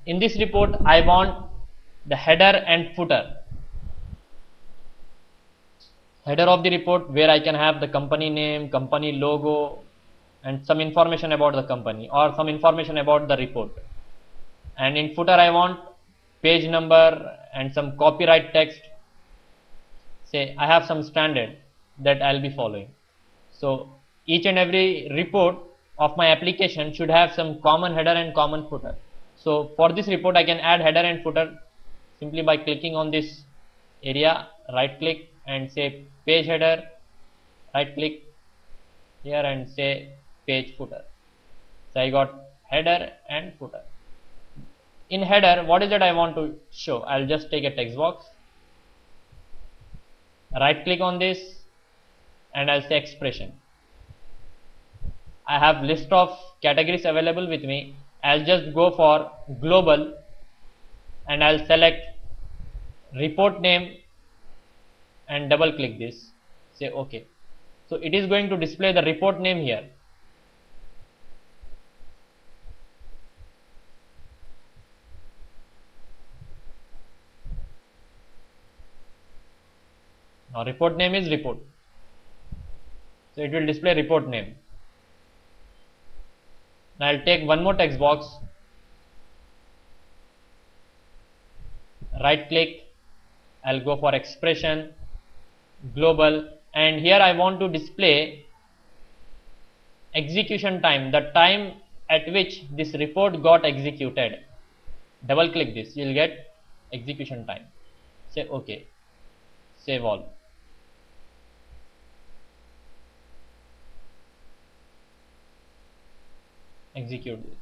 in this report I want the header and footer. Header of the report where I can have the company name, company logo, and some information about the company or some information about the report. And in footer I want page number and some copyright text. Say I have some standard that I'll be following. So each and every report of my application should have some common header and common footer. So for this report I can add header and footer simply by clicking on this area, right click and say page header, right click here and say page footer. So I got header and footer. In header, what is it I want to show? I'll just take a text box, right click on this and I'll say expression. I have list of categories available with me. I'll just go for global and I'll select report name and double click this, say OK. So it is going to display the report name here. Now report name is report, so it will display report name. Now I'll take one more text box, right click, I'll go for expression, global, and here I want to display execution time, the time at which this report got executed. Double click this, you will get execution time. Say OK, save all. Execute this.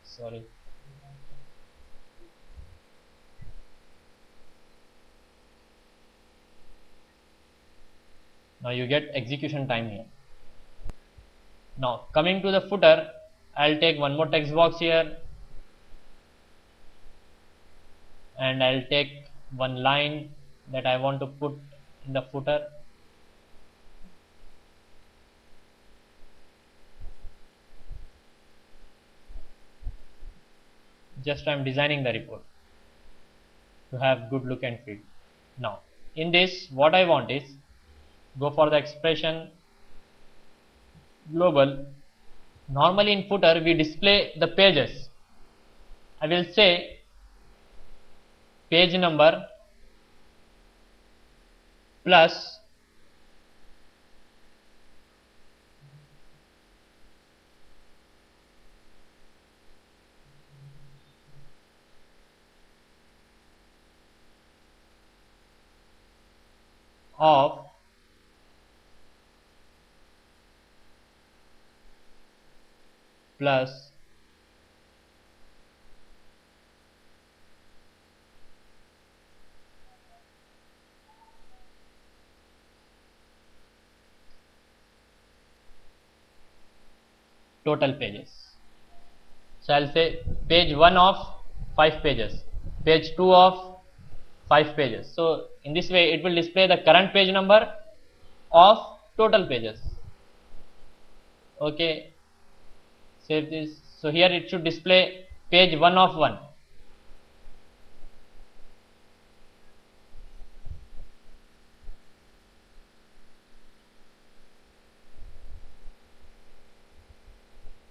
Sorry. Now you get execution time here. Now coming to the footer, I'll take one more text box here and I'll take one line that I want to put in the footer. Just I'm designing the report to have good look and feel. Now in this what I want is go for the expression, global. Normally in footer we display the pages. I will say page number plus of plus total pages. So I'll say page 1 of 5 pages, page 2 of 5 pages. So in this way it will display the current page number of total pages. Okay, save this. So here it should display page 1 of 1.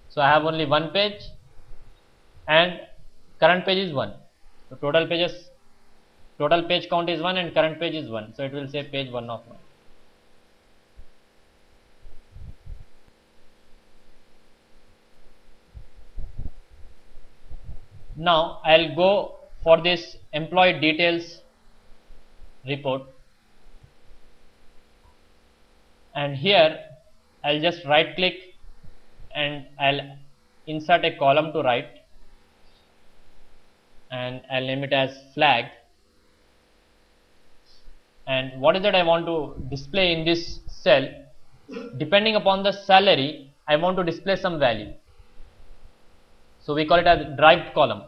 So I have only one page and current page is 1. So total page count is 1 and current page is 1. So it will say page 1 of 1. Now I'll go for this employee details report and here I'll just right click and I'll insert a column to right and I'll name it as flag. And what is that I want to display in this cell? Depending upon the salary, I want to display some value. So we call it as derived column.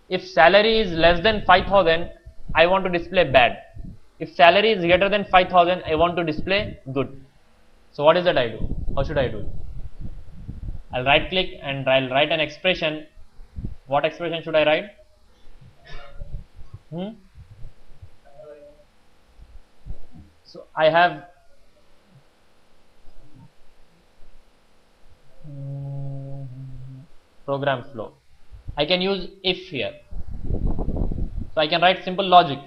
If salary is less than 5,000, I want to display bad. If salary is greater than 5,000, I want to display good. So what is that I do? How should I do it? I'll right click and I'll write an expression. What expression should I write? So I have program flow. I can use if here. So I can write simple logic.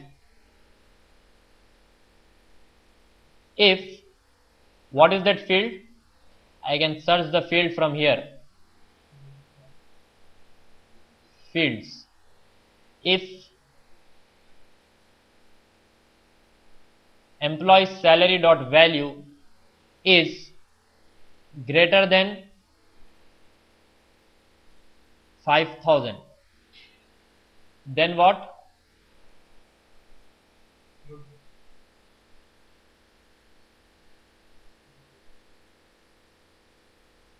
If, what is that field? I can search the field from here. Fields. If employee salary dot value is greater than 5,000, then what?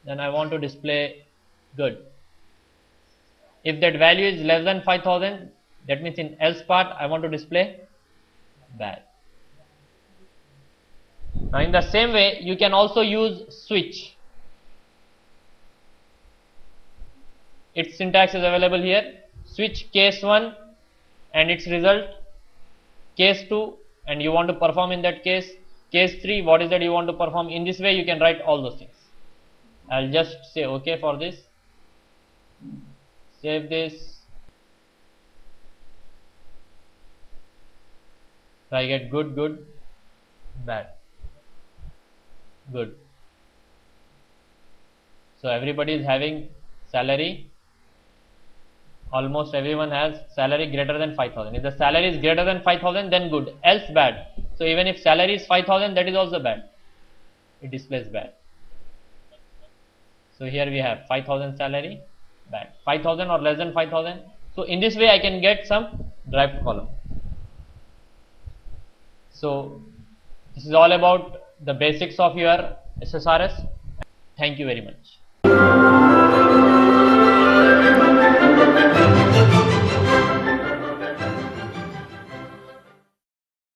Then I want to display good. If that value is less than 5,000, that means in else part I want to display bad. Now in the same way you can also use switch. Its syntax is available here. Switch case 1 and its result case 2, and you want to perform in that case 3, what is that you want to perform. In this way you can write all those things. I'll just say okay for this, save this. So I get good, good, bad, good. So everybody is having salary, almost everyone has salary greater than 5,000. If the salary is greater than 5,000, then good, else bad. So even if salary is 5,000, that is also bad, it displays bad. So here we have 5,000 salary, bad, 5,000 or less than 5,000. So in this way I can get some derived column. So this is all about the basics of your SSRS. Thank you very much.